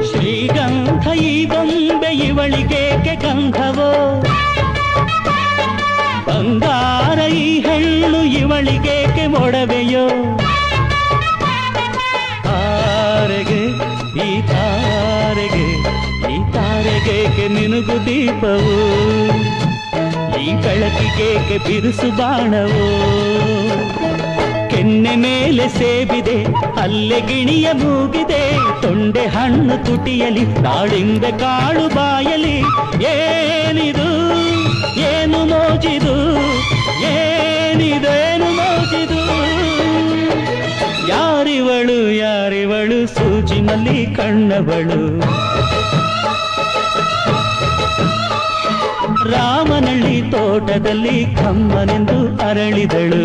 ಶ್ರೀಗಂಧ ಈ ಗೊಂಬೆ ಇವಳಿಗೇಕೆ ಗಂಧವೋ, ಬಂಗಾರ ಈ ಹೆಣ್ಣು ಇವಳಿಗೇಕೆ ಮೊಡವೆಯೋ. ತಾರೆಗೆ ಈ ತಾರೆಗೆ ಈ ತಾರೆಗೇಕೆ ನಿನಗು ದೀಪವು, ಈ ಬೆಳಕಿಗೇಕೆ ಬಿರುಸು ಬಾಣವೋ. ಕೆನ್ನೆ ಮೇಲೆ ಸೇಬಿದೆ ಅಲ್ಲೆ ಗಿಣಿಯ ಮೂಗಿದೆ, ತೊಂಡೆ ಹಣ್ಣು ತುಟಿಯಲಿ ದಾಳಿಂಬೆ ಕಾಳು ಬಾಯಲಿ. ಏನಿದು ಏನು ಮೋಜಿದು, ಏನಿದೇನು ಮೋಜಿದು. ಯಾರಿವಳು ಯಾರಿವಳು ಸೂಜಿನಲ್ಲಿ ಕಣ್ಣವಳು, ರಾಮನಳ್ಳಿ ತೋಟದಲ್ಲಿ ಕಮ್ಮನೆಂದು ಅರಳಿದಳು.